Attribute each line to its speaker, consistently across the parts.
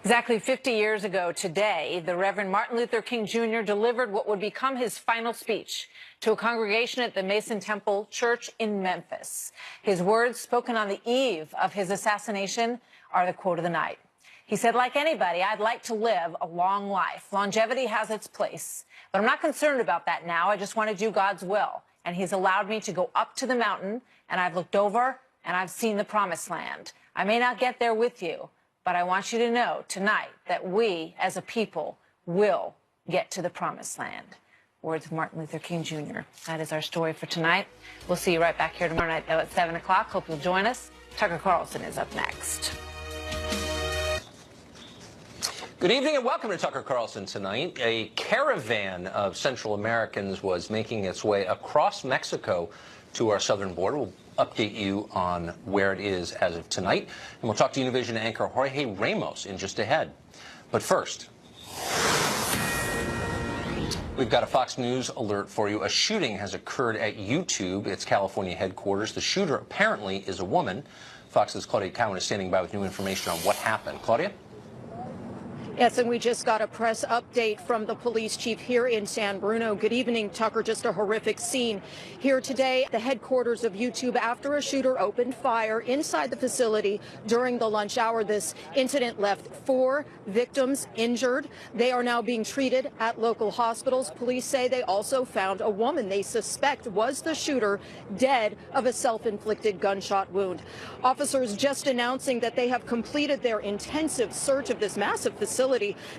Speaker 1: Exactly 50 years ago today, the Reverend Martin Luther King Jr. delivered what would become his final speech to a congregation at the Mason Temple Church in Memphis. His words, spoken on the eve of his assassination, are the quote of the night. He said, like anybody, I'd like to live a long life. Longevity has its place, but I'm not concerned about that now. I just want to do God's will. And he's allowed me to go up to the mountain, and I've looked over, and I've seen the promised land. I may not get there with you, but I want you to know tonight that we, as a people, will get to the promised land. Words of Martin Luther King Jr. That is our story for tonight. We'll see you right back here tomorrow night, though, at 7 o'clock. Hope you'll join us. Tucker Carlson is up next.
Speaker 2: Good evening and welcome to Tucker Carlson tonight. A caravan of Central Americans was making its way across Mexico to our southern border. We'll update you on where it is as of tonight. And we'll talk to Univision anchor Jorge Ramos in just ahead. But first, we've got a Fox News alert for you. A shooting has occurred at YouTube, its California headquarters. The shooter apparently is a woman. Fox's Claudia Cowan is standing by with new information on what happened. Claudia?
Speaker 3: Yes, and we just got a press update from the police chief here in San Bruno. Good evening, Tucker. Just a horrific scene here today at the headquarters of YouTube after a shooter opened fire inside the facility during the lunch hour. This incident left 4 victims injured. They are now being treated at local hospitals. Police say they also found a woman they suspect was the shooter dead of a self-inflicted gunshot wound. Officers just announcing that they have completed their intensive search of this massive facility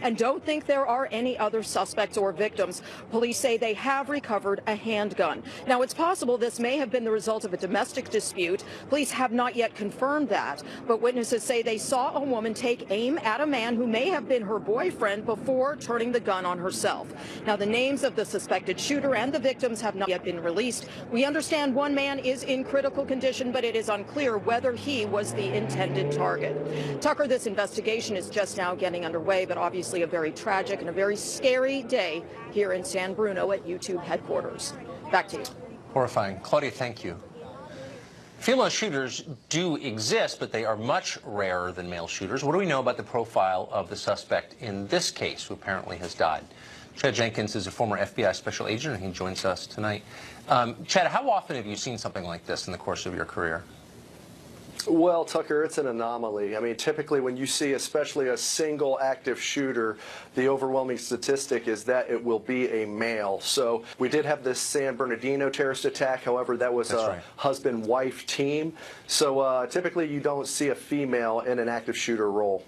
Speaker 3: and don't think there are any other suspects or victims. Police say they have recovered a handgun. Now, it's possible this may have been the result of a domestic dispute. Police have not yet confirmed that, but witnesses say they saw a woman take aim at a man who may have been her boyfriend before turning the gun on herself. Now, the names of the suspected shooter and the victims have not yet been released. We understand one man is in critical condition, but it is unclear whether he was the intended target. Tucker, this investigation is just now getting underway, but obviously a very tragic and a very scary day here in San Bruno at YouTube headquarters. Back to you.
Speaker 2: Horrifying. Claudia, thank you. Female shooters do exist, but they are much rarer than male shooters. What do we know about the profile of the suspect in this case, who apparently has died? Chad Jenkins is a former FBI special agent, and he joins us tonight. Chad, how often have you seen something like this in the course of your career?
Speaker 4: Well, Tucker, it's an anomaly. I mean, typically when you see especially a single active shooter, the overwhelming statistic is that it will be a male. So we did have this San Bernardino terrorist attack. However, that was a husband-wife team. So typically you don't see a female in an active shooter role.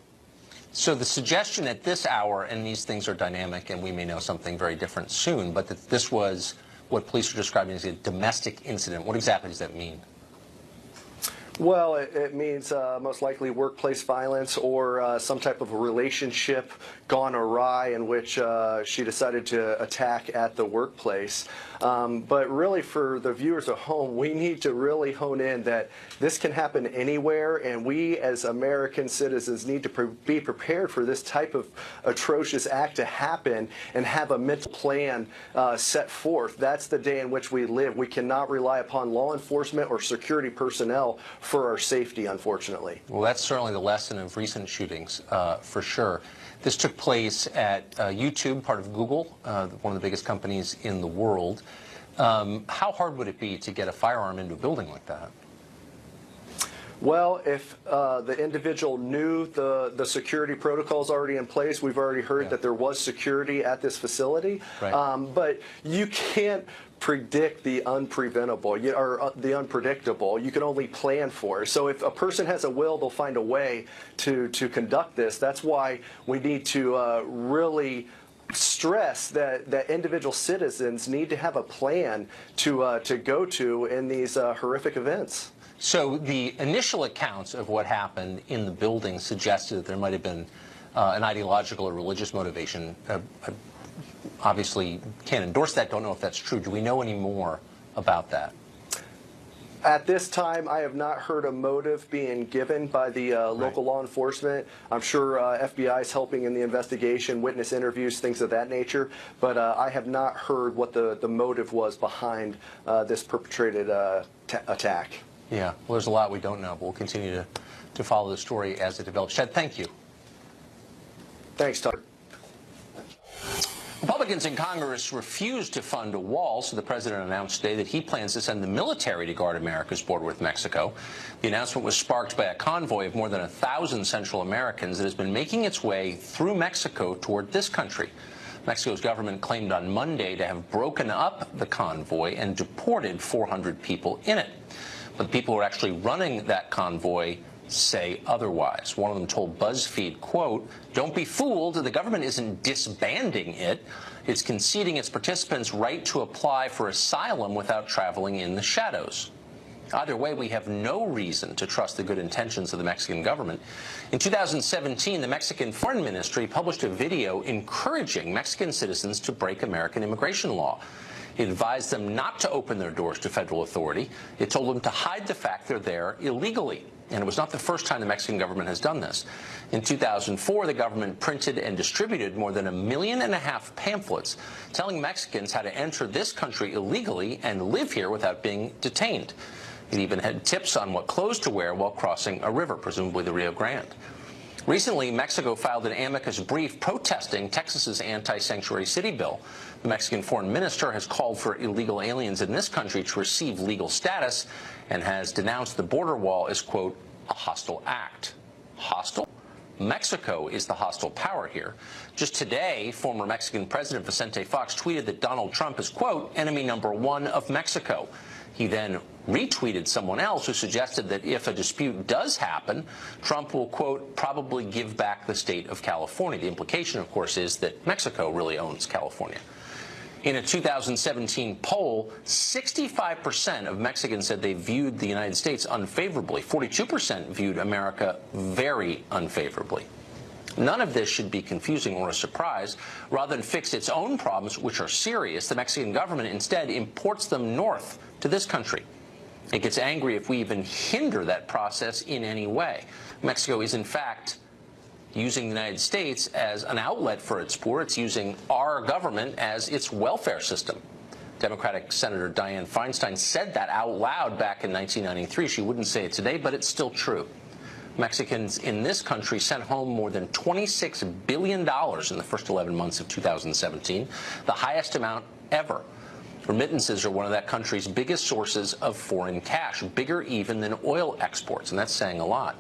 Speaker 2: So the suggestion at this hour, and these things are dynamic, and we may know something very different soon, but that this was what police are describing as a domestic incident. What exactly does that mean?
Speaker 4: Well, it means most likely workplace violence or some type of a relationship gone awry in which she decided to attack at the workplace. But really, for the viewers at home, we need to really hone in that this can happen anywhere, and we as American citizens need to be prepared for this type of atrocious act to happen and have a mental plan set forth. That's the day in which we live. We cannot rely upon law enforcement or security personnel for our safety, unfortunately.
Speaker 2: Well, that's certainly the lesson of recent shootings, for sure. This took place at YouTube, part of Google, one of the biggest companies in the world. How hard would it be to get a firearm into a building like that?
Speaker 4: Well, if the individual knew the security protocols already in place, we've already heard that there was security at this facility. Right. But you can't predict the unpreventable or the unpredictable. You can only plan for it. So if a person has a will, they'll find a way to conduct this. That's why we need to really stress that individual citizens need to have a plan to go to in these horrific events.
Speaker 2: So the initial accounts of what happened in the building suggested that there might have been an ideological or religious motivation. Obviously can't endorse that, don't know if that's true. Do we know any more about that?
Speaker 4: At this time, I have not heard a motive being given by the local law enforcement. I'm sure FBI is helping in the investigation, witness interviews, things of that nature. But I have not heard what the motive was behind this perpetrated attack.
Speaker 2: Yeah, well, there's a lot we don't know, but we'll continue to follow the story as it develops. Chad, thank you.
Speaker 4: Thanks, Tucker.
Speaker 2: Republicans in Congress refused to fund a wall, so the president announced today that he plans to send the military to guard America's border with Mexico. The announcement was sparked by a convoy of more than 1,000 Central Americans that has been making its way through Mexico toward this country. Mexico's government claimed on Monday to have broken up the convoy and deported 400 people in it. But the people who are actually running that convoy say otherwise. One of them told BuzzFeed, quote, "Don't be fooled, the government isn't disbanding it. It's conceding its participants' right to apply for asylum without traveling in the shadows." Either way, we have no reason to trust the good intentions of the Mexican government. In 2017, the Mexican Foreign Ministry published a video encouraging Mexican citizens to break American immigration law. It advised them not to open their doors to federal authority. It told them to hide the fact they're there illegally. And it was not the first time the Mexican government has done this. In 2004, the government printed and distributed more than 1.5 million pamphlets telling Mexicans how to enter this country illegally and live here without being detained. It even had tips on what clothes to wear while crossing a river, presumably the Rio Grande. Recently, Mexico filed an amicus brief protesting Texas's anti-sanctuary city bill. The Mexican foreign minister has called for illegal aliens in this country to receive legal status and has denounced the border wall as, quote, a hostile act. Hostile? Mexico is the hostile power here. Just today, former Mexican President Vicente Fox tweeted that Donald Trump is, quote, enemy number one of Mexico. He then retweeted someone else who suggested that if a dispute does happen, Trump will, quote, probably give back the state of California. The implication, of course, is that Mexico really owns California. In a 2017 poll, 65% of Mexicans said they viewed the United States unfavorably. 42% viewed America very unfavorably. None of this should be confusing or a surprise. Rather than fix its own problems, which are serious, the Mexican government instead imports them north to this country. It gets angry if we even hinder that process in any way. Mexico is, in fact, using the United States as an outlet for its poor. It's using our government as its welfare system. Democratic Senator Dianne Feinstein said that out loud back in 1993. She wouldn't say it today, but it's still true. Mexicans in this country sent home more than $26 billion in the first 11 months of 2017, the highest amount ever. Remittances are one of that country's biggest sources of foreign cash, bigger even than oil exports, and that's saying a lot.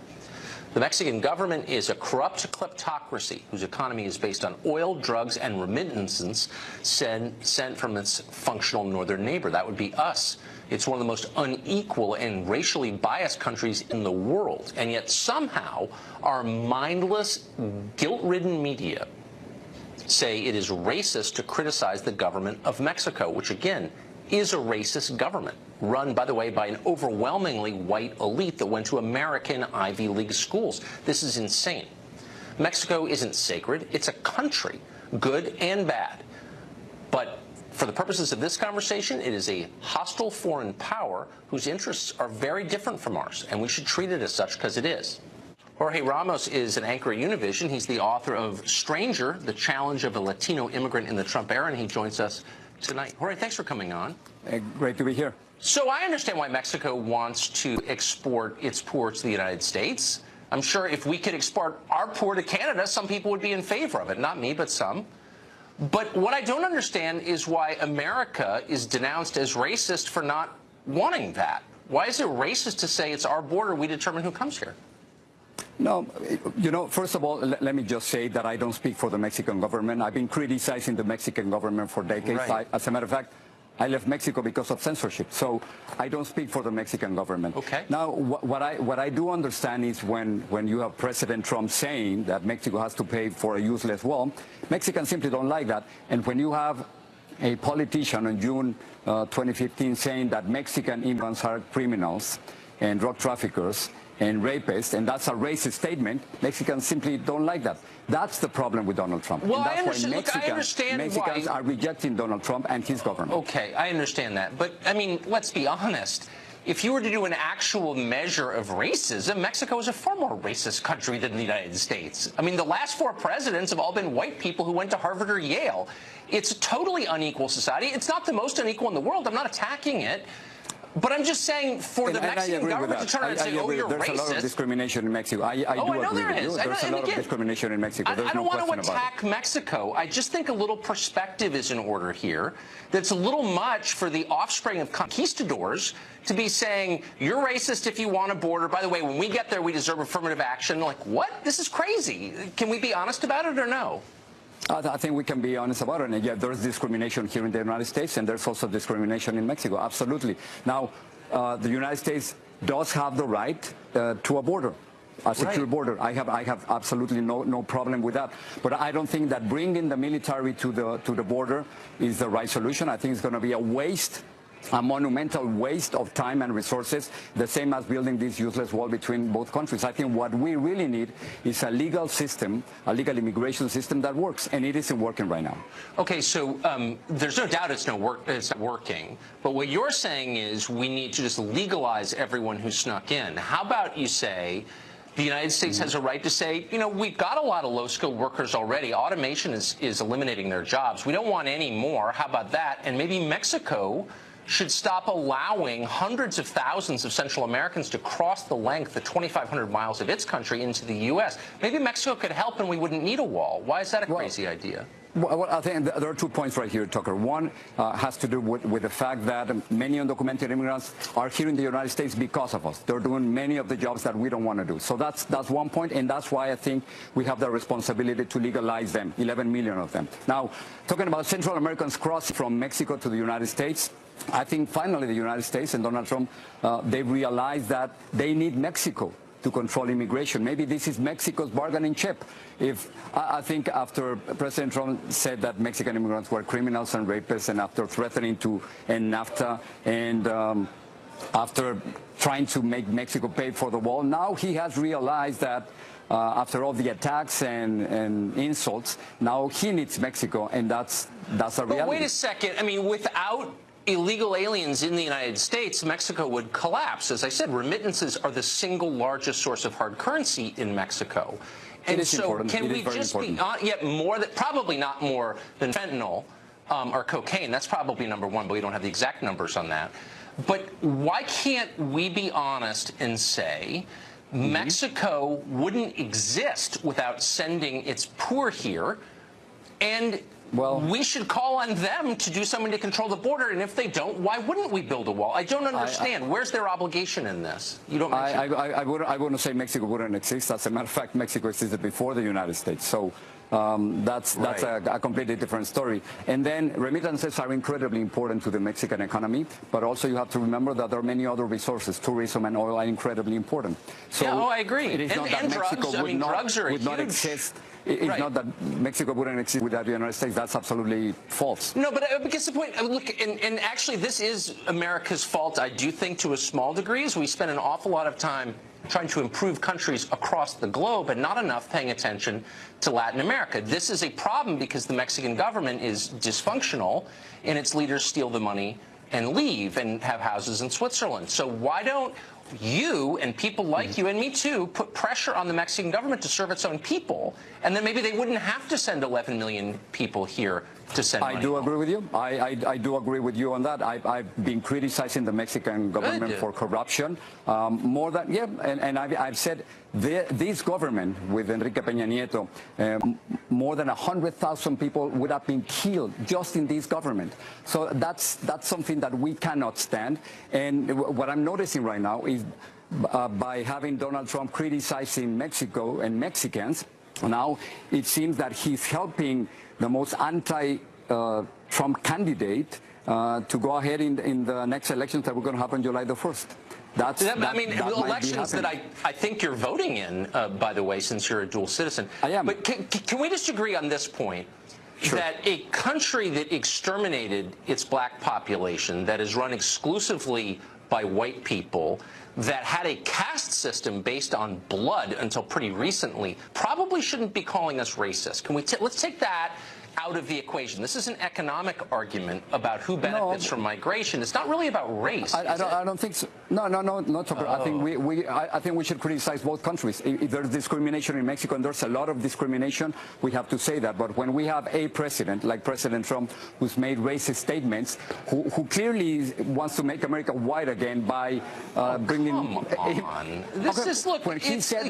Speaker 2: The Mexican government is a corrupt kleptocracy whose economy is based on oil, drugs, and remittances sent from its functional northern neighbor. That would be us. It's one of the most unequal and racially biased countries in the world. And yet somehow our mindless, guilt-ridden media say it is racist to criticize the government of Mexico, which, again, is a racist government, run, by the way, by an overwhelmingly white elite that went to American Ivy League schools. This is insane. Mexico isn't sacred. It's a country, good and bad. But for the purposes of this conversation, it is a hostile foreign power whose interests are very different from ours, and we should treat it as such because it is. Jorge Ramos is an anchor at Univision. He's the author of Stranger, The Challenge of a Latino Immigrant in the Trump Era, and he joins us tonight. Jorge, thanks for coming on.
Speaker 5: Great to be here.
Speaker 2: So I understand why Mexico wants to export its poor to the United States. I'm sure if we could export our poor to Canada, some people would be in favor of it. Not me, but some. But what I don't understand is why America is denounced as racist for not wanting that. Why is it racist to say it's our border, we determine who comes here?
Speaker 5: No, you know, first of all, let me just say that I don't speak for the Mexican government. I've been criticizing the Mexican government for decades.
Speaker 2: Right.
Speaker 5: As a matter of fact, I left Mexico because of censorship, so I don't speak for the Mexican government.
Speaker 2: Okay.
Speaker 5: Now, what I do understand is when you have President Trump saying that Mexico has to pay for a useless wall, Mexicans simply don't like that. And when you have a politician in June 2015 saying that Mexican immigrants are criminals and drug traffickers and rapists, and that's a racist statement, Mexicans simply don't like that. That's the problem with Donald Trump.
Speaker 2: Well,
Speaker 5: and that's
Speaker 2: I understand,
Speaker 5: why Mexicans
Speaker 2: why.
Speaker 5: are rejecting Donald Trump and his government.
Speaker 2: Okay, I understand that. But, I mean, let's be honest. If you were to do an actual measure of racism, Mexico is a far more racist country than the United States. I mean, the last 4 presidents have all been white people who went to Harvard or Yale. It's a totally unequal society. It's not the most unequal in the world. I'm not attacking it. But I'm just saying, for the Mexican government to turn around and say, oh, you're
Speaker 5: There's
Speaker 2: racist.
Speaker 5: a lot of discrimination in Mexico. I do agree with you. There's a lot of discrimination in Mexico.
Speaker 2: I don't want to attack Mexico. I just think a little perspective is in order here. That's a little much for the offspring of conquistadors to be saying, you're racist if you want a border. By the way, when we get there, we deserve affirmative action. Like, what? This is crazy. Can we be honest about it or no?
Speaker 5: I think we can be honest about it. And yeah, there's discrimination here in the United States, and there's also discrimination in Mexico. Absolutely. Now, the United States does have the right to a border, a secure border. I have absolutely no problem with that. But I don't think that bringing the military to the border is the right solution. I think it's going to be a monumental waste of time and resources, the same as building this useless wall between both countries. I think what we really need is a legal system, a legal immigration system that works, and it isn't working right now.
Speaker 2: Okay, so there's no doubt it's not working, but what you're saying is we need to just legalize everyone who snuck in. How about you say the United States has a right to say, you know, we've got a lot of low-skilled workers already. Automation is eliminating their jobs. We don't want any more. How about that? And maybe Mexico should stop allowing hundreds of thousands of Central Americans to cross the length of 2,500 miles of its country into the U.S. Maybe Mexico could help and we wouldn't need a wall. Why is that a crazy idea?
Speaker 5: Well, I think there are 2 points right here, Tucker. One has to do with the fact that many undocumented immigrants are here in the United States because of us. They're doing many of the jobs that we don't want to do. So that's 1 point, and that's why I think we have the responsibility to legalize them, 11 million of them. Now, talking about Central Americans crossing from Mexico to the United States, I think finally the United States and Donald Trump, they realized that they need Mexico to control immigration. Maybe this is Mexico's bargaining chip. I think after President Trump said that Mexican immigrants were criminals and rapists, and after threatening to end NAFTA, and after trying to make Mexico pay for the wall, now he has realized that after all the attacks and insults, now he needs Mexico, and that's a reality.
Speaker 2: But wait a second. I mean, without illegal aliens in the United States, Mexico would collapse. As I said, remittances are the single largest source of hard currency in Mexico. And so
Speaker 5: important.
Speaker 2: Can we just be yet more that probably not more than fentanyl or cocaine? That's probably number one, but we don't have the exact numbers on that. But why can't we be honest and say Mexico wouldn't exist without sending its poor here, and we should call on them to do something to control the border, and if they don't, why wouldn't we build a wall? I don't understand. Where's their obligation in this? You don't mention
Speaker 5: I wouldn't say Mexico wouldn't exist. As a matter of fact, Mexico existed before the United States. So that's a completely different story. And then remittances are incredibly important to the Mexican economy, but also you have to remember that there are many other resources. Tourism and oil are incredibly important. So
Speaker 2: yeah, I agree.
Speaker 5: It is not that Mexico would not exist. It's not that Mexico wouldn't exist without the United States. That's absolutely false.
Speaker 2: No, but because the point, look, and actually this is America's fault, I do think, to a small degree, is we spend an awful lot of time trying to improve countries across the globe and not enough paying attention to Latin America. This is a problem because the Mexican government is dysfunctional and its leaders steal the money and leave and have houses in Switzerland. So why don't you and people like you and me too put pressure on the Mexican government to serve its own people, and then maybe they wouldn't have to send 11 million people here to send money.
Speaker 5: I do agree with you. I do agree with you on that. I've been criticizing the Mexican government for corruption more than, and I've said this government with Enrique Peña Nieto, more than 100,000 people would have been killed just in this government. So that's something that we cannot stand. And what I'm noticing right now is by having Donald Trump criticizing Mexico and Mexicans, now it seems that he's helping the most anti-Trump candidate to go ahead in the next elections that we're going to happen July the 1st.
Speaker 2: Elections that I think you're voting in, by the way, since you're a dual citizen.
Speaker 5: I am.
Speaker 2: But can we disagree on this point?
Speaker 5: Sure.
Speaker 2: That a country that exterminated its black population, that is run exclusively by white people, that had a caste system based on blood until pretty recently, probably shouldn't be calling us racist. Can we let's take that out of the equation. This is an economic argument about who benefits from migration. It's not really about race.
Speaker 5: I don't think so. No, Tucker. I think I think we should criticize both countries. If there's discrimination in Mexico, and there's a lot of discrimination, we have to say that. But when we have a president like President Trump, who's made racist statements, who clearly wants to make America white again by bringing.
Speaker 2: Come on. This is, look.
Speaker 5: When he said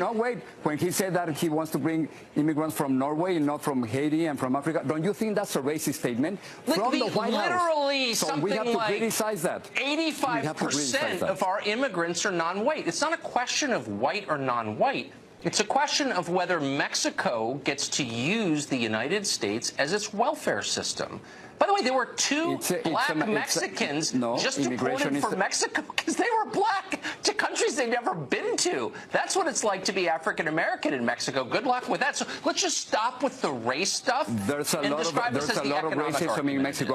Speaker 5: when he said that he wants to bring immigrants from Norway and not from Haiti and from Africa, don't you think that's a racist statement from the White House?
Speaker 2: Literally,
Speaker 5: so
Speaker 2: something
Speaker 5: we have to
Speaker 2: like
Speaker 5: criticize that.
Speaker 2: 85% of our immigrants are non-white. It's not a question of white or non-white. It's a question of whether Mexico gets to use the United States as its welfare system. By the way, there were two black Mexicans just deported from Mexico because they were black to countries they've never been to. That's what it's like to be African American in Mexico. Good luck with that. So let's just stop with the race stuff.
Speaker 5: There's a lot of racism in Mexico.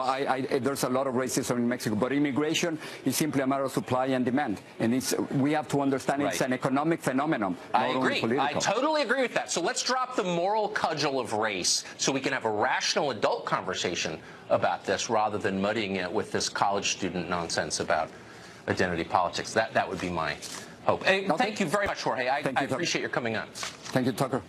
Speaker 5: There's a lot of racism in Mexico, but immigration is simply a matter of supply and demand, and we have to understand it's an economic phenomenon.
Speaker 2: I agree. I totally agree with that. So let's drop the moral cudgel of race so we can have a rational adult conversation about this rather than muddying it with this college student nonsense about identity politics. That would be my hope. Hey, thank you very much, Jorge. I appreciate your coming on.
Speaker 5: Thank you, Tucker.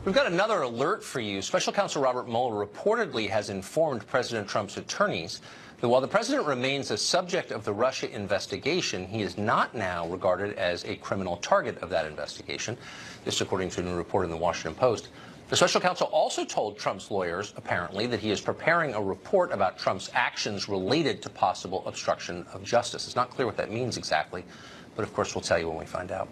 Speaker 2: We've got another alert for you. Special Counsel Robert Mueller reportedly has informed President Trump's attorneys that while the president remains a subject of the Russia investigation, he is not now regarded as a criminal target of that investigation. This according to a new report in the Washington Post. The special counsel also told Trump's lawyers, apparently, that he is preparing a report about Trump's actions related to possible obstruction of justice. It's not clear what that means exactly, but of course we'll tell you when we find out.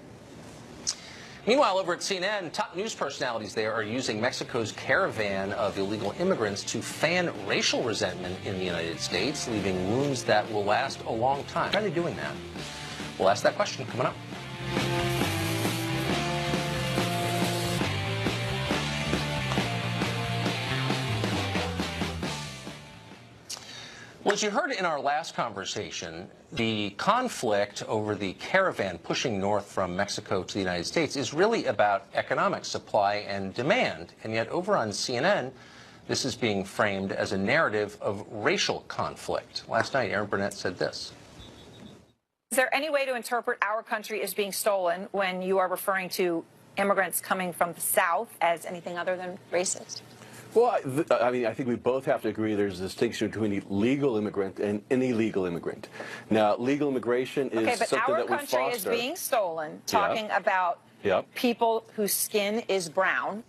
Speaker 2: Meanwhile, over at CNN, top news personalities there are using Mexico's caravan of illegal immigrants to fan racial resentment in the United States, leaving wounds that will last a long time. How are they doing that? We'll ask that question coming up. Well, as you heard in our last conversation, the conflict over the caravan pushing north from Mexico to the United States is really about economic supply and demand. And yet over on CNN, this is being framed as a narrative of racial conflict. Last night, Aaron Burnett said this.
Speaker 6: Is there any way to interpret our country as being stolen when you are referring to immigrants coming from the South as anything other than racist?
Speaker 7: Well, I mean, I think we both have to agree there's a distinction between a legal immigrant and an illegal immigrant. Now, legal immigration is something that we foster.
Speaker 6: Okay, but our country is being stolen, talking about people whose skin is brown.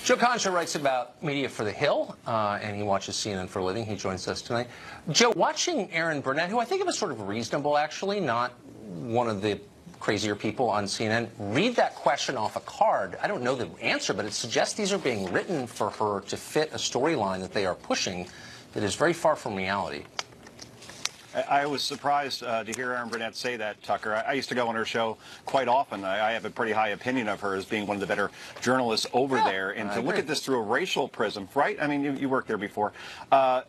Speaker 2: Joe Concha writes about media for The Hill, and he watches CNN for a living. He joins us tonight. Joe, watching Aaron Burnett, who I think of as sort of reasonable, actually, not one of the crazier people on CNN, read that question off a card. I don't know the answer, but it suggests these are being written for her to fit a storyline that they are pushing that is very far from reality.
Speaker 8: I was surprised to hear Aaron Burnett say that, Tucker. I used to go on her show quite often. I have a pretty high opinion of her as being one of the better journalists over there. And to look at this through a racial prism, right? I mean, you worked there before. But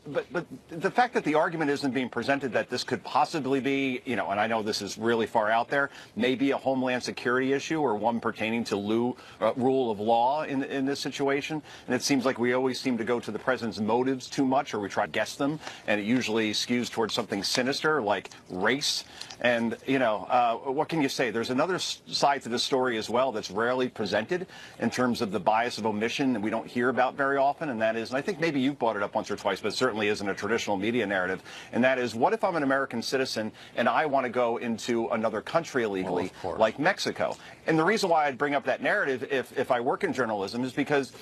Speaker 8: the fact that the argument isn't being presented that this could possibly be, you know, and I know this is really far out there, maybe a homeland security issue or one pertaining to rule of law in this situation. And it seems like we always seem to go to the president's motives too much, or we try to guess them, and it usually skews towards something sinister like race. And, you know, what can you say? There's another side to the story as well that's rarely presented in terms of the bias of omission that we don't hear about very often, and that is, and I think maybe you've brought it up once or twice, but it certainly isn't a traditional media narrative, and that is, what if I'm an American citizen and I want to go into another country illegally, like Mexico? And the reason why I'd bring up that narrative if I work in journalism is because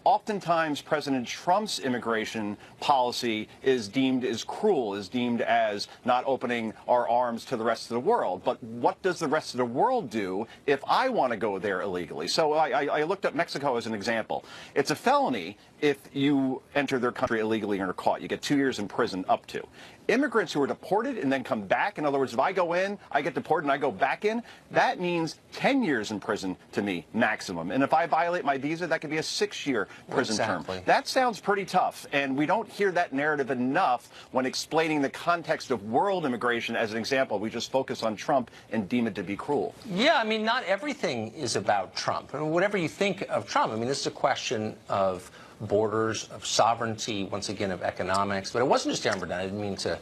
Speaker 8: oftentimes President Trump's immigration policy is deemed as cruel, is deemed as not opening our arms to the rest of the world. But what does the rest of the world do if I want to go there illegally? So I looked up Mexico as an example. It's a felony if you enter their country illegally and are caught. You get 2 years in prison up to. immigrants who are deported and then come back, in other words, if I go in, I get deported and I go back in, that means 10 years in prison to me, maximum. And if I violate my visa, that could be a 6-year prison term. That sounds pretty tough, and we don't hear that narrative enough when explaining the context of world immigration. As an example, we just focus on Trump and deem it to be cruel.
Speaker 2: Yeah, I mean, not everything is about Trump. I mean, whatever you think of Trump, I mean, this is a question of borders, of sovereignty, once again, of economics. But it wasn't just Erin Burnett. I didn't mean to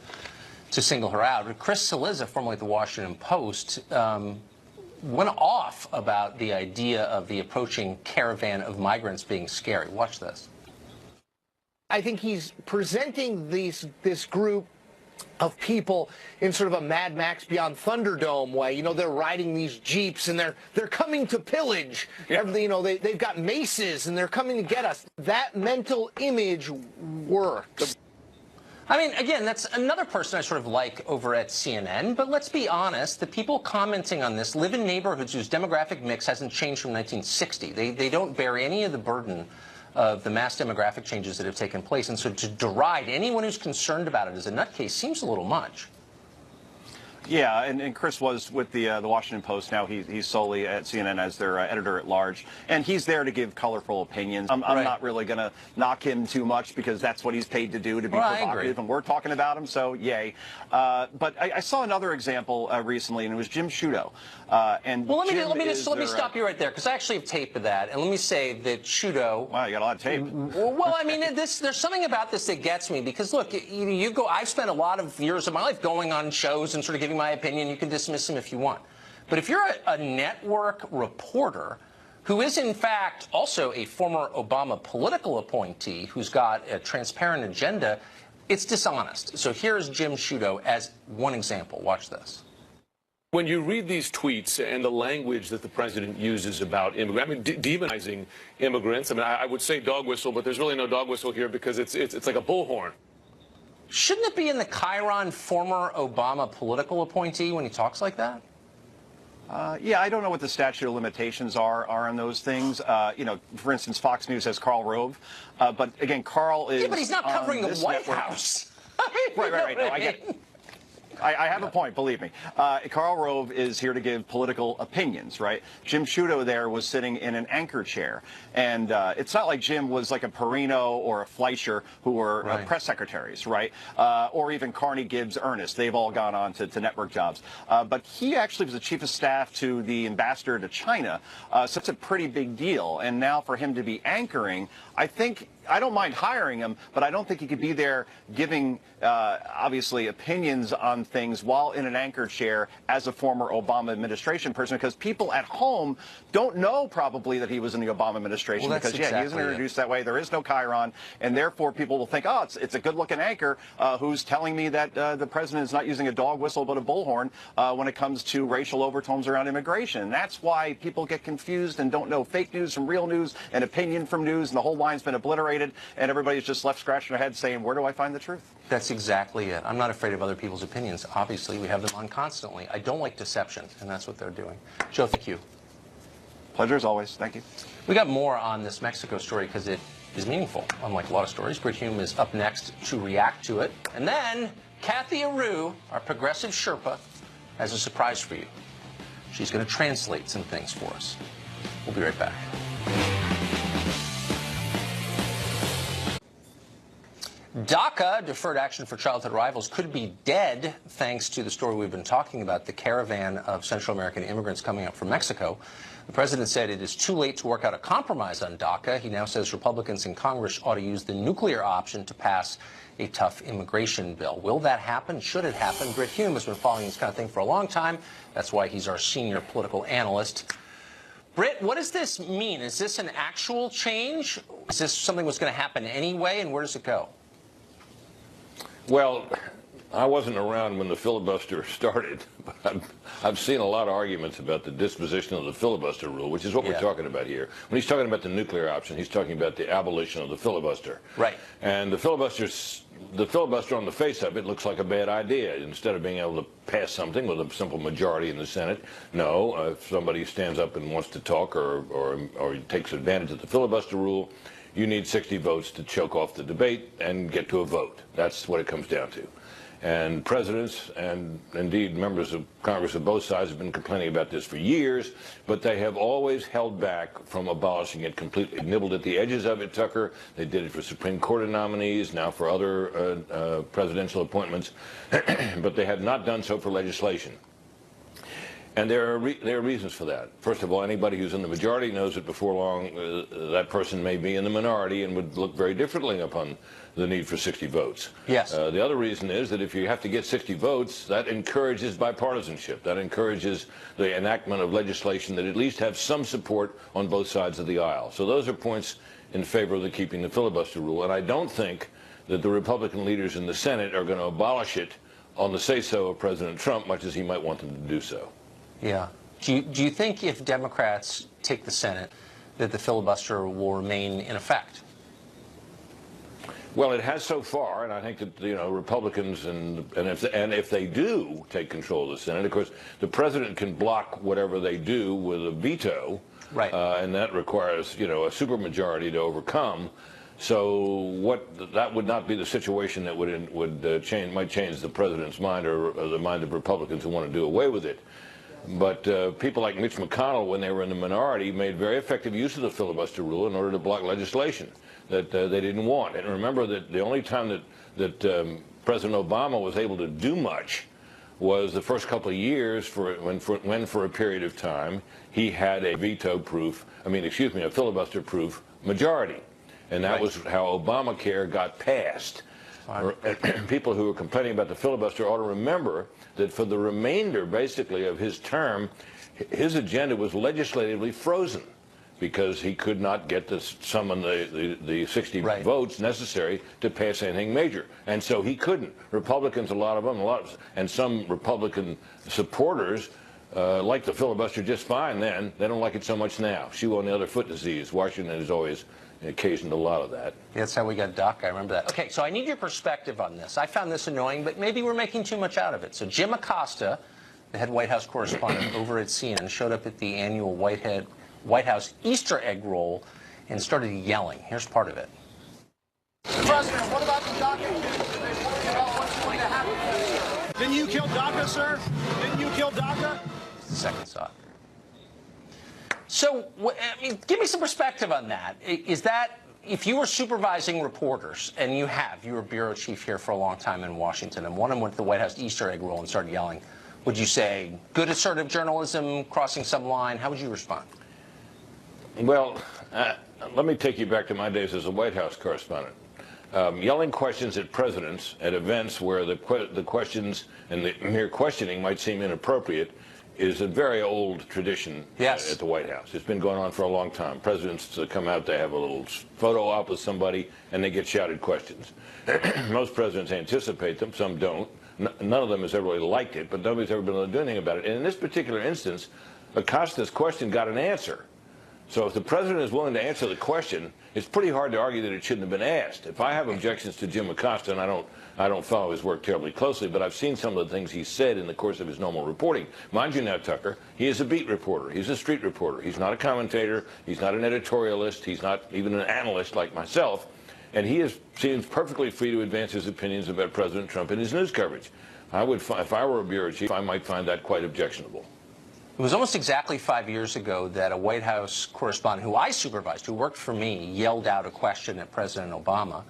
Speaker 2: single her out. But Chris Cillizza, formerly at the Washington Post, went off about the idea of the approaching caravan of migrants being scary. Watch this.
Speaker 9: I think he's presenting this group of people in sort of a Mad Max Beyond Thunderdome way. You know, they're riding these Jeeps and they're coming to pillage. Yeah. You know, they've got maces and they're coming to get us. That mental image works.
Speaker 2: I mean, again, that's another person I sort of like over at CNN, but let's be honest, the people commenting on this live in neighborhoods whose demographic mix hasn't changed from 1960. They don't bear any of the burden of the mass demographic changes that have taken place, and so to deride anyone who's concerned about it as a nutcase seems a little much.
Speaker 8: Yeah, and Chris was with the Washington Post. Now he's solely at CNN as their editor-at-large, and he's there to give colorful opinions. I'm not really going to knock him too much because that's what he's paid to do, to be provocative, and we're talking about him, so yay. But I saw another example recently, and it was Jim Sciutto. And
Speaker 2: well, let me stop you right there, because I actually have tape of that, and let me say that Sciutto.
Speaker 8: Wow, you got a lot of tape.
Speaker 2: Well, I mean, there's something about this that gets me, because look, I've spent a lot of years of my life going on shows and sort of giving my opinion. You can dismiss him if you want. But if you're a network reporter who is, in fact, also a former Obama political appointee who's got a transparent agenda, it's dishonest. So here's Jim Sciutto as one example. Watch this.
Speaker 10: When you read these tweets and the language that the president uses about immigrants, I mean, demonizing immigrants, I mean, I would say dog whistle, but there's really no dog whistle here because it's like a bullhorn.
Speaker 2: Shouldn't it be in the chyron former Obama political appointee when he talks like that?
Speaker 8: Yeah, I don't know what the statute of limitations are on those things. You know, for instance, Fox News has Carl Rove, but again, Carl is.
Speaker 2: Yeah, but he's not covering the White House.
Speaker 8: Right. No, I get. I have a point, believe me. Carl Rove is here to give political opinions, right? Jim Sciutto there was sitting in an anchor chair. And it's not like Jim was like a Perino or a Fleischer who were press secretaries, right? Or even Carney, Gibbs, Ernest. They've all gone on to network jobs. But he actually was the chief of staff to the ambassador to China. So it's a pretty big deal. And now for him to be anchoring, I don't mind hiring him, but I don't think he could be there giving, obviously, opinions on things while in an anchor chair as a former Obama administration person, because people at home don't know probably that he was in the Obama administration because, he isn't introduced that way. There is no chyron, and therefore people will think, oh, it's a good-looking anchor who's telling me that the president is not using a dog whistle but a bullhorn when it comes to racial overtones around immigration. And that's why people get confused and don't know fake news from real news and opinion from news, and the whole line's been obliterated, and everybody's just left scratching their head saying, where do I find the truth?
Speaker 2: That's exactly it. I'm not afraid of other people's opinions. Obviously, we have them on constantly. I don't like deception, and that's what they're doing. Joe, thank you.
Speaker 8: Pleasure as always. Thank you.
Speaker 2: We got more on this Mexico story because it is meaningful, unlike a lot of stories. Brit Hume is up next to react to it. And then Kathy Aru, our progressive Sherpa, has a surprise for you. She's going to translate some things for us. We'll be right back. DACA, Deferred Action for Childhood Arrivals, could be dead thanks to the story we've been talking about, the caravan of Central American immigrants coming up from Mexico. The president said it is too late to work out a compromise on DACA. He now says Republicans in Congress ought to use the nuclear option to pass a tough immigration bill. Will that happen? Should it happen? Brit Hume has been following this kind of thing for a long time. That's why he's our senior political analyst. Brit, what does this mean? Is this an actual change? Is this something that's going to happen anyway, and where does it go?
Speaker 11: Well, I wasn't around when the filibuster started, but I've seen a lot of arguments about the disposition of the filibuster rule, which is what we're talking about here. When he's talking about the nuclear option, he's talking about the abolition of the filibuster.
Speaker 2: Right.
Speaker 11: And the filibuster on the face of it looks like a bad idea. Instead of being able to pass something with a simple majority in the Senate, no, if somebody stands up and wants to talk or takes advantage of the filibuster rule, you need 60 votes to choke off the debate and get to a vote. That's what it comes down to. And presidents and indeed members of Congress of both sides have been complaining about this for years, but they have always held back from abolishing it completely. Nibbled at the edges of it, Tucker. They did it for Supreme Court nominees, now for other presidential appointments, but they have not done so for legislation. And there are reasons for that. First of all, anybody who's in the majority knows that before long that person may be in the minority and would look very differently upon the need for 60 votes.
Speaker 2: Yes.
Speaker 11: The other reason is that if you have to get 60 votes, that encourages bipartisanship. That encourages the enactment of legislation that at least have some support on both sides of the aisle. So those are points in favor of keeping the filibuster rule. And I don't think that the Republican leaders in the Senate are going to abolish it on the say-so of President Trump, much as he might want them to do so.
Speaker 2: Yeah. Do you think if Democrats take the Senate that the filibuster will remain in effect?
Speaker 11: Well, it has so far, and I think that Republicans and if they do take control of the Senate, of course, the president can block whatever they do with a veto,
Speaker 2: right?
Speaker 11: And that requires a supermajority to overcome. So that would not be the situation that might change the president's mind or the mind of Republicans who want to do away with it. But people like Mitch McConnell, when they were in the minority, made very effective use of the filibuster rule in order to block legislation that they didn't want. And remember that the only time that President Obama was able to do much was the first couple of years when for a period of time he had a a filibuster-proof majority. And that was how Obamacare got passed. People who are complaining about the filibuster ought to remember that for the remainder, basically, of his term, his agenda was legislatively frozen because he could not get to summon the 60 votes necessary to pass anything major. And so he couldn't. Republicans, a lot of them, and some Republican supporters liked the filibuster just fine then. They don't like it so much now. Shoe on the other foot disease. Washington has always occasioned a lot of that.
Speaker 2: That's how we got Doc. I remember that. Okay, so I need your perspective on this. I found this annoying, but maybe we're making too much out of it. So Jim Acosta, the head White House correspondent over at CNN, showed up at the annual White House Easter egg roll and started yelling. Here's part of it.
Speaker 12: Mr. President, what about the DACA kids? Are they worried about what's going to happen? Didn't you kill DACA, sir? Didn't you kill DACA?
Speaker 2: It's the second shot. So, give me some perspective on that. Is that, if you were supervising reporters, and you were bureau chief here for a long time in Washington, and one of them went to the White House Easter egg roll and started yelling, would you say good assertive journalism, crossing some line? How would you respond?
Speaker 11: Well, let me take you back to my days as a White House correspondent. Yelling questions at presidents at events where the questions and the mere questioning might seem inappropriate is a very old tradition at the White House. It's been going on for a long time. Presidents come out, they have a little photo op with somebody, and they get shouted questions. Most presidents anticipate them, some don't. None of them has ever really liked it, but nobody's ever been able to do anything about it. And in this particular instance, Acosta's question got an answer. So if the president is willing to answer the question, it's pretty hard to argue that it shouldn't have been asked. If I have objections to Jim Acosta, and I don't follow his work terribly closely, but I've seen some of the things he said in the course of his normal reporting. Mind you now, Tucker, he is a beat reporter. He's a street reporter. He's not a commentator. He's not an editorialist. He's not even an analyst like myself. And he seems perfectly free to advance his opinions about President Trump in his news coverage. If I were a bureau chief, I might find that quite objectionable.
Speaker 2: It was almost exactly 5 years ago that a White House correspondent who I supervised, who worked for me, yelled out a question at President Obama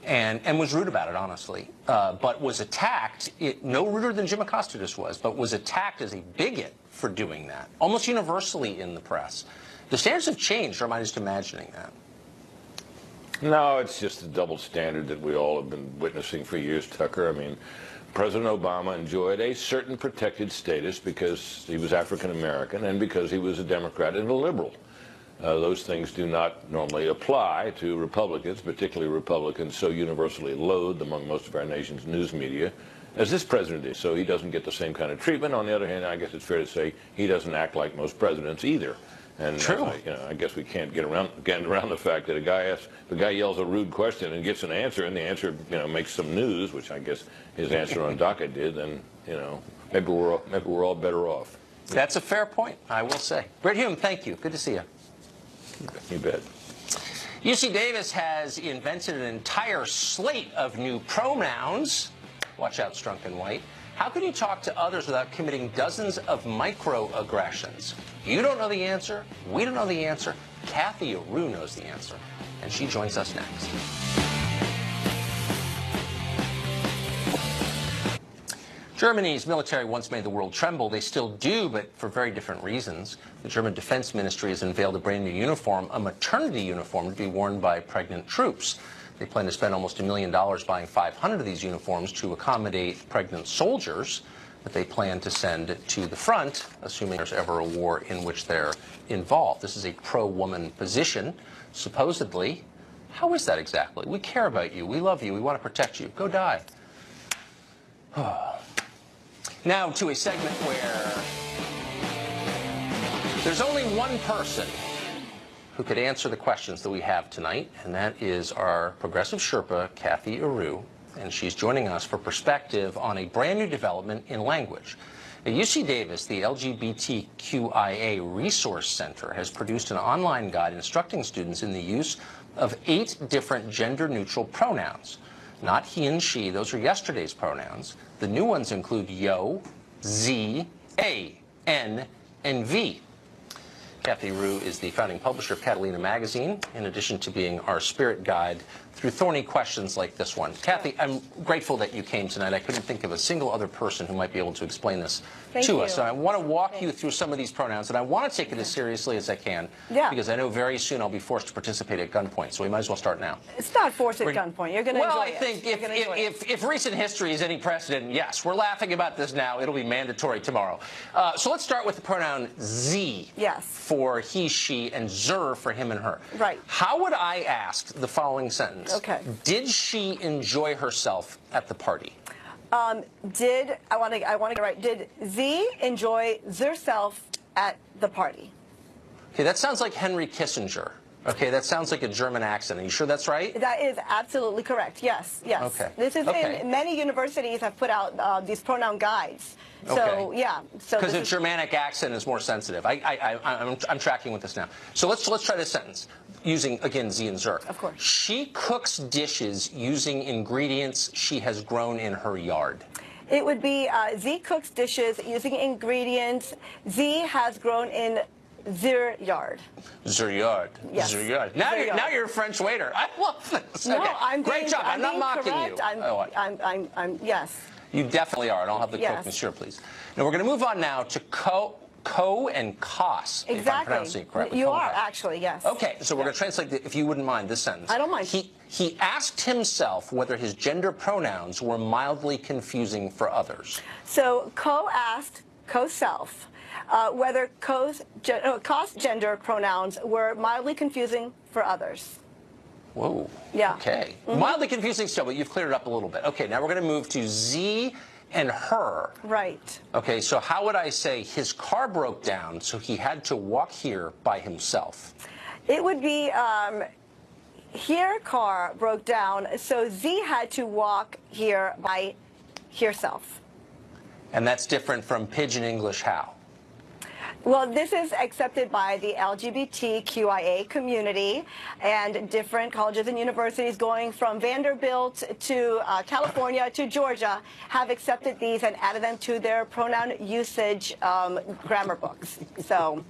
Speaker 2: and was rude about it, honestly, but was attacked, no ruder than Jim Acosta just was, but was attacked as a bigot for doing that, almost universally in the press. The standards have changed, or am I just imagining that?
Speaker 11: No, it's just a double standard that we all have been witnessing for years, Tucker. I mean, President Obama enjoyed a certain protected status because he was African American and because he was a Democrat and a liberal. Those things do not normally apply to Republicans, particularly Republicans so universally loathed among most of our nation's news media as this president is. So he doesn't get the same kind of treatment. On the other hand, I guess it's fair to say he doesn't act like most presidents either. And
Speaker 2: true.
Speaker 11: I guess we can't get around the fact that if a guy yells a rude question and gets an answer, and the answer makes some news, which I guess his answer on DACA did, then maybe we're all better off.
Speaker 2: That's a fair point, I will say. Britt Hume, thank you. Good to see you.
Speaker 11: You bet.
Speaker 2: UC Davis has invented an entire slate of new pronouns. Watch out, Strunk and White. How can you talk to others without committing dozens of microaggressions? You don't know the answer. We don't know the answer. Kathy Aru knows the answer, and she joins us next. Germany's military once made the world tremble. They still do, but for very different reasons. The German Defense Ministry has unveiled a brand new uniform, a maternity uniform to be worn by pregnant troops. They plan to spend almost $1 million buying 500 of these uniforms to accommodate pregnant soldiers that they plan to send to the front, assuming there's ever a war in which they're involved. This is a pro-woman position, supposedly. How is that exactly? We care about you. We love you. We want to protect you. Go die. Now to a segment where there's only one person who could answer the questions that we have tonight, and that is our progressive Sherpa, Kathy Aru, and she's joining us for perspective on a brand new development in language. At UC Davis, the LGBTQIA Resource Center has produced an online guide instructing students in the use of 8 different gender-neutral pronouns. Not he and she, those are yesterday's pronouns. The new ones include yo, z, a, n, and v. Kathy Aru is the founding publisher of Catalina Magazine, in addition to being our spirit guide through thorny questions like this one. Kathy, I'm grateful that you came tonight. I couldn't think of a single other person who might be able to explain this to us. So I want to walk you through some of these pronouns, and I want to take it as seriously as I can, because I know very soon I'll be forced to participate at gunpoint, so we might as well start now.
Speaker 13: It's not forced at gunpoint. You're going to enjoy it.
Speaker 2: Well, I think if recent history is any precedent, yes. We're laughing about this now. It'll be mandatory tomorrow. So let's start with the pronoun z.
Speaker 13: Yes.
Speaker 2: For he, she, and zer for him and her.
Speaker 13: Right.
Speaker 2: How would I ask the following sentence?
Speaker 13: Okay.
Speaker 2: Did she enjoy herself at the party?
Speaker 13: I want to get it right. Did Z enjoy herself at the party?
Speaker 2: Okay, that sounds like Henry Kissinger. Okay, that sounds like a German accent. Are you sure that's right?
Speaker 13: That is absolutely correct. Yes, yes.
Speaker 2: Okay.
Speaker 13: This is in many universities have put out these pronoun guides. So yeah. So
Speaker 2: because a Germanic accent is more sensitive. I'm tracking with this now. So let's try this sentence using again Z and Zer.
Speaker 13: Of course.
Speaker 2: She cooks dishes using ingredients she has grown in her yard.
Speaker 13: It would be Z cooks dishes using ingredients Z has grown in their yard.
Speaker 2: Their yard.
Speaker 13: Yes.
Speaker 2: Their yard. Now you're a French waiter. I love this.
Speaker 13: No,
Speaker 2: okay. Great job. I'm not mocking
Speaker 13: correct.
Speaker 2: you.
Speaker 13: I'm yes.
Speaker 2: You definitely are. I don't have the cook, monsieur, please. Now we're going to move on now to co and cos.
Speaker 13: Exactly.
Speaker 2: If I'm pronouncing it correctly.
Speaker 13: You are actually, yes.
Speaker 2: Okay, so we're going to translate, if you wouldn't mind, this sentence.
Speaker 13: I don't mind.
Speaker 2: He asked himself whether his gender pronouns were mildly confusing for others.
Speaker 13: So co asked, co-self, whether cos gender pronouns were mildly confusing for others.
Speaker 2: Whoa.
Speaker 13: Yeah.
Speaker 2: Okay. Mildly confusing still, but you've cleared it up a little bit. Okay, now we're going to move to Z and her.
Speaker 13: Right.
Speaker 2: Okay, so how would I say his car broke down, so he had to walk here by himself?
Speaker 13: It would be here car broke down, so Z had to walk here by herself.
Speaker 2: And that's different from Pidgin English how?
Speaker 13: Well, this is accepted by the LGBTQIA community, and different colleges and universities going from Vanderbilt to California to Georgia have accepted these and added them to their pronoun usage grammar books. So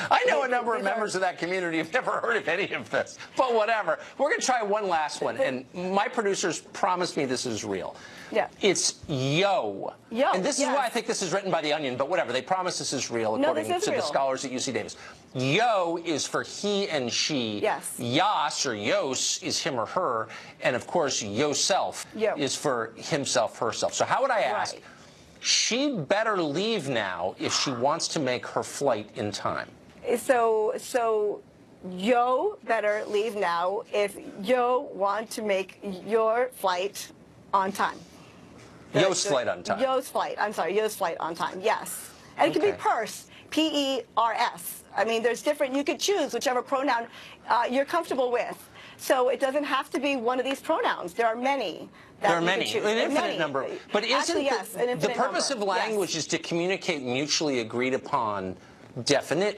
Speaker 2: I know a number of members of that community have never heard of any of this, but whatever. We're going to try one last one, and my producers promised me this is real.
Speaker 13: Yeah.
Speaker 2: It's yo.
Speaker 13: Yo.
Speaker 2: And this is why I think this is written by The Onion, but whatever. They promise this is real, according to the scholars at UC Davis. Yo is for he and she.
Speaker 13: Yes.
Speaker 2: Yas or yos is him or her. And, of course, yoself is for himself, herself. So how would I ask? Right. She'd better leave now if she wants to make her flight in time.
Speaker 13: So yo better leave now if yo want to make your flight on time.
Speaker 2: Yo's flight on time.
Speaker 13: Yo's flight. I'm sorry, yo's flight on time. Yes. And it could be purse, P-E-R-S. I mean, there's different, you could choose whichever pronoun you're comfortable with. So it doesn't have to be one of these pronouns. There are many.
Speaker 2: There are many, an infinite number. But isn't the purpose of language is to communicate mutually agreed upon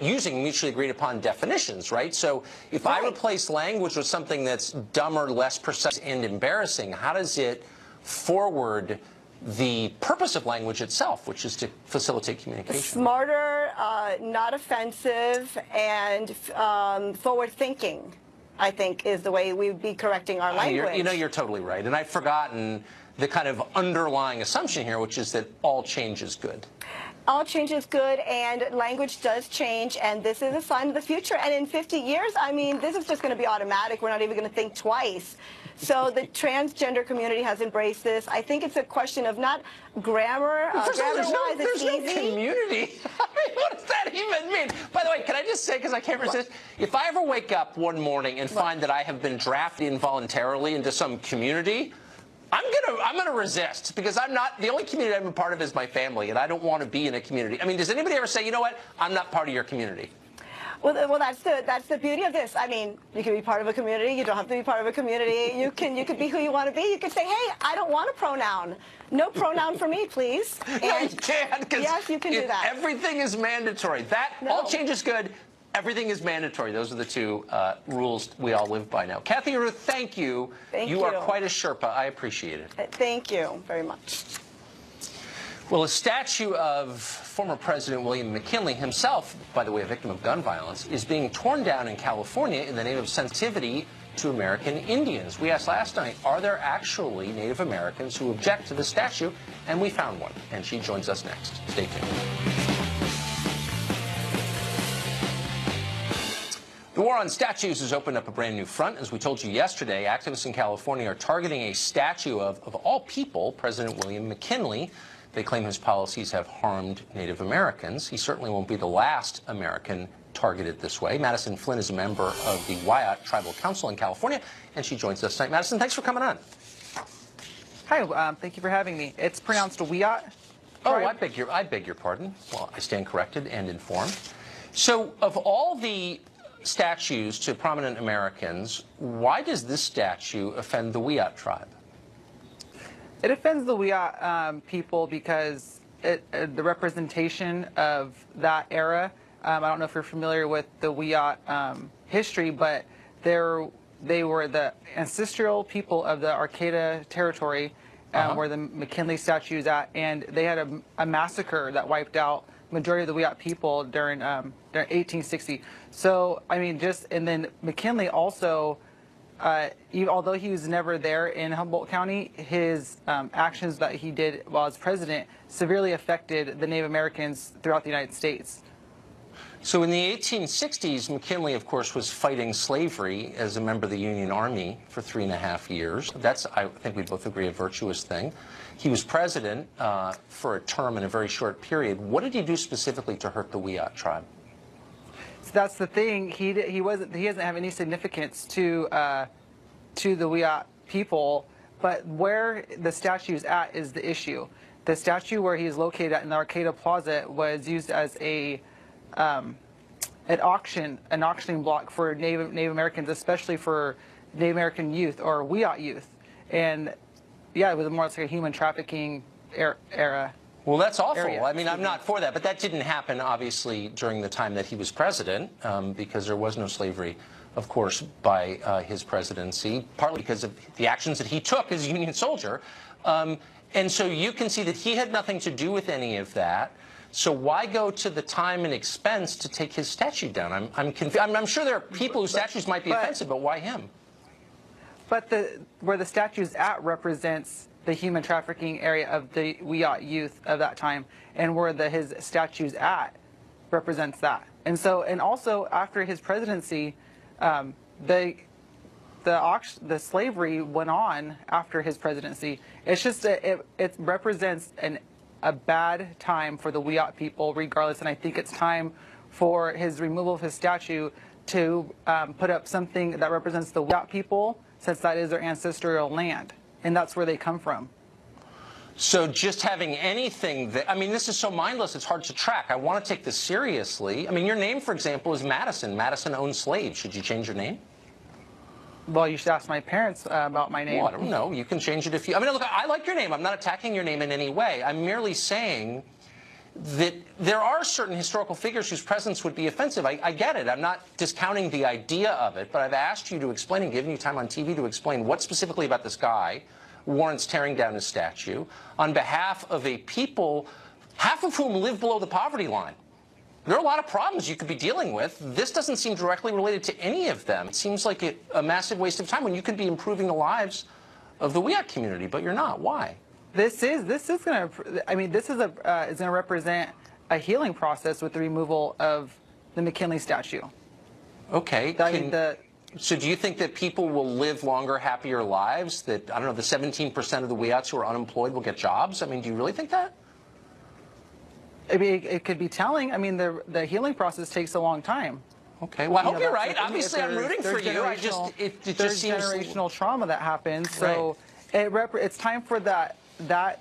Speaker 2: using mutually agreed upon definitions, right? So if I replace language with something that's dumber, less precise, and embarrassing, how does it forward the purpose of language itself, which is to facilitate communication.
Speaker 13: Smarter, not offensive, and forward-thinking, I think, is the way we'd be correcting our language.
Speaker 2: You're totally right. And I've forgotten the kind of underlying assumption here, which is that all change is good.
Speaker 13: All change is good, and language does change, and this is a sign of the future. And in 50 years, I mean, this is just going to be automatic. We're not even going to think twice. So the transgender community has embraced this. I think it's a question of not grammar. Grammar-wise, it's easy.
Speaker 2: There's no community. I mean, what does that even mean? By the way, can I just say, because I can't resist, if I ever wake up one morning and find that I have been drafted involuntarily into some community, I'm gonna resist, because I'm not, the only community I'm a part of is my family, and I don't want to be in a community. I mean, does anybody ever say, you know what, I'm not part of your community?
Speaker 13: Well, that's the beauty of this. I mean, you can be part of a community. You don't have to be part of a community. You can be who you want to be. You can say, hey, I don't want a pronoun. No pronoun for me, please. And
Speaker 2: no, you can't.
Speaker 13: Yes, you can do that.
Speaker 2: Everything is mandatory. All change is good. Everything is mandatory. Those are the two rules we all live by now. Kathy Ruth, thank you.
Speaker 13: Thank you.
Speaker 2: You are quite a Sherpa. I appreciate it.
Speaker 13: Thank you very much.
Speaker 2: Well, a statue of former President William McKinley, himself, by the way, a victim of gun violence, is being torn down in California in the name of sensitivity to American Indians. We asked last night, are there actually Native Americans who object to the statue? And we found one. And she joins us next. Stay tuned. The war on statues has opened up a brand new front. As we told you yesterday, activists in California are targeting a statue of all people, President William McKinley. They claim his policies have harmed Native Americans. He certainly won't be the last American targeted this way. Madison Flynn is a member of the Wyatt Tribal Council in California, and she joins us tonight. Madison, thanks for coming on.
Speaker 14: Hi, thank you for having me. It's pronounced Wyatt.
Speaker 2: Oh, I beg your pardon. Well, I stand corrected and informed. So, of all the statues to prominent Americans, why does this statue offend the Wyatt tribe?
Speaker 14: It offends the Wyatt people because the representation of that era. I don't know if you're familiar with the Wyatt history, but they were the ancestral people of the Arcata territory, where the McKinley statue is at, and they had a massacre that wiped out majority of the Wyatt people during 1860. So, I mean, and then McKinley also, although he was never there in Humboldt County, his actions that he did while as president severely affected the Native Americans throughout the United States.
Speaker 2: So in the 1860s, McKinley, of course, was fighting slavery as a member of the Union Army for 3.5 years. That's, I think we both agree, a virtuous thing. He was president for a term in a very short period. What did he do specifically to hurt the Wyatt tribe?
Speaker 14: So that's the thing. He doesn't have any significance to the Wyatt people, but where the statue is at is the issue. The statue where he is located at in the Arcata Plaza was used as an auctioning block for Native Americans, especially for Native American youth or Wyatt youth, and yeah, it was more like a human trafficking era.
Speaker 2: Well, that's awful. I mean, I'm not for that, but that didn't happen, obviously, during the time that he was president, because there was no slavery, of course, by his presidency, partly because of the actions that he took as a Union soldier. And so you can see that he had nothing to do with any of that. So why go to the time and expense to take his statue down? I'm sure there are people whose statues might be offensive, but why him?
Speaker 14: But where the statue's at represents the human trafficking area of the Wyatt youth of that time, and where his statue's at represents that. And so, and also after his presidency, the slavery went on after his presidency. It's just it represents a bad time for the Wyatt people, regardless. And I think it's time for his removal of his statue to put up something that represents the Wyatt people, since that is their ancestral land, and that's where they come from.
Speaker 2: So just having anything that, I mean, this is so mindless, it's hard to track. I want to take this seriously. I mean, your name, for example, is Madison. Madison owned slaves. Should you change your name?
Speaker 14: Well, you should ask my parents about my name.
Speaker 2: Well, I don't know. You can change it if you... I mean, look, I like your name. I'm not attacking your name in any way. I'm merely saying that there are certain historical figures whose presence would be offensive. I get it. I'm not discounting the idea of it, but I've asked you to explain and given you time on TV to explain what specifically about this guy warrants tearing down his statue on behalf of a people, half of whom live below the poverty line. There are a lot of problems you could be dealing with. This doesn't seem directly related to any of them. It seems like a massive waste of time when you could be improving the lives of the WIAC community, but you're not. Why?
Speaker 14: This is going to, I mean, this is going to represent a healing process with the removal of the McKinley statue.
Speaker 2: Okay. So do you think that people will live longer, happier lives? That, I don't know, the 17% of the WIACs who are unemployed will get jobs? I mean, do you really think that?
Speaker 14: I mean, it could be telling. I mean, the healing process takes a long time.
Speaker 2: Okay, well, I hope you're right. Obviously, I'm rooting for you. It just seems
Speaker 14: generational trauma that happens. So it's time for that.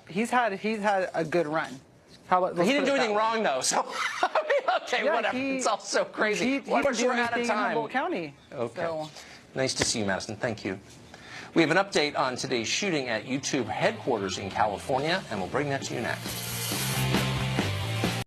Speaker 14: He's had a good run. How about,
Speaker 2: he didn't do anything wrong, though. So I mean, okay,
Speaker 14: yeah,
Speaker 2: whatever. It's all so crazy.
Speaker 14: He didn't do
Speaker 2: we're out of
Speaker 14: anything in
Speaker 2: time.
Speaker 14: Humboldt County.
Speaker 2: Okay.
Speaker 14: So.
Speaker 2: Nice to see you, Madison. Thank you. We have an update on today's shooting at YouTube headquarters in California, and we'll bring that to you next.